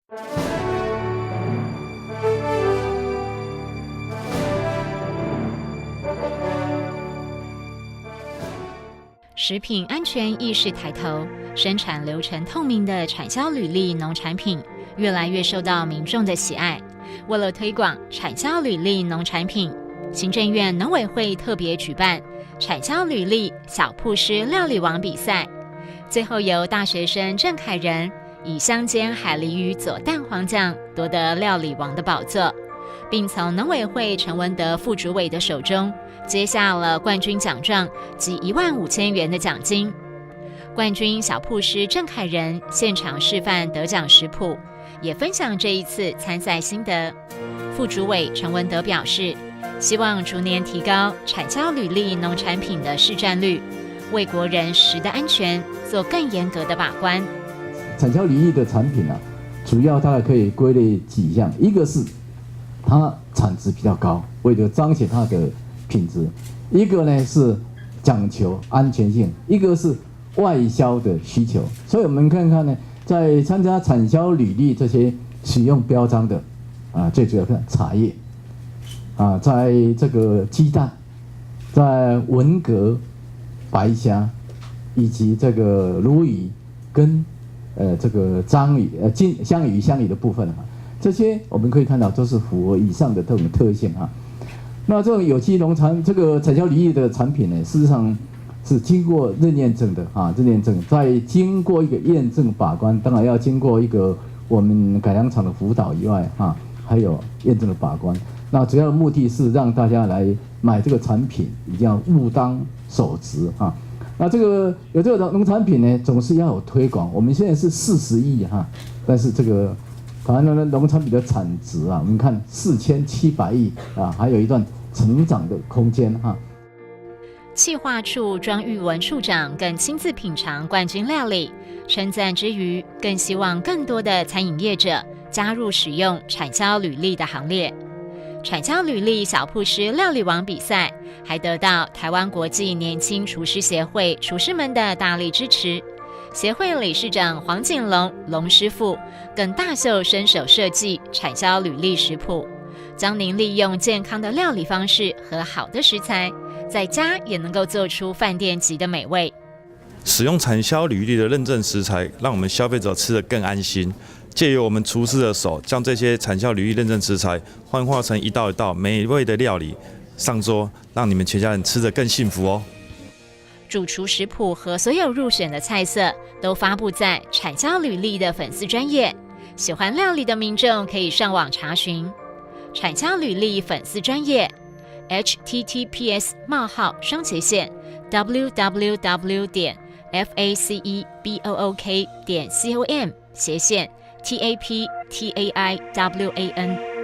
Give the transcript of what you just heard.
食品安全意识抬头，生产流程透明的产销履历农产品越来越受到民众的喜爱。为了推广产销履历农产品，行政院农委会特别举办产销履历小铺师料理王比赛，最后由大学生郑凯仁以香煎海鲢鱼佐蛋黄酱夺得料理王的宝座，并从农委会陈文德副主委的手中接下了冠军奖状及15000元的奖金。冠军小铺师郑凯仁现场示范得奖食谱，也分享这一次参赛心得。副主委陈文德表示，希望逐年提高产销履历农产品的市占率，为国人食的安全做更严格的把关。产销履历的产品啊，主要大概可以归类几项，一个是它产值比较高，为了彰显它的品质；一个呢是讲求安全性，一个是外销的需求。所以我们看看呢，在参加产销履历这些使用标章的最主要看茶叶在这个鸡蛋，在文蛤、白虾以及这个鲈鱼跟这个章鱼香鱼的部分这些我们可以看到都是符合以上的这种特性那这种有机农产这个产销履历的产品呢，事实上是经过认验证的认验证，在经过一个验证把关，当然要经过一个我们改良厂的辅导以外还有验证的把关。那主要的目的是让大家来买这个产品，一定要务当守值那这个有这个农产品呢，总是要有推广。我们现在是40亿但是这个台湾的农产品的产值我们看4700亿还有一段成长的空间企划处庄玉文处长更亲自品尝冠军料理，称赞之余，更希望更多的餐饮业者加入使用产销履历的行列。产销履历小铺师料理王比赛还得到台湾国际年轻厨师协会厨师们的大力支持，协会理事长黄景龙师傅更大秀伸手设计产销履历食谱，将您利用健康的料理方式和好的食材，在家也能够做出饭店级的美味。使用产销履历的认证食材，让我们消费者吃得更安心。借由我们厨师的手，将这些产销履历认证食材幻化成一道一道美味的料理上桌，让你们全家人吃得更幸福哦。主厨食谱和所有入选的菜色都发布在产销履历的粉丝专页，喜欢料理的民众可以上网查询。产销履历粉丝专页 https://www.facebook.com/TAPTAIWAN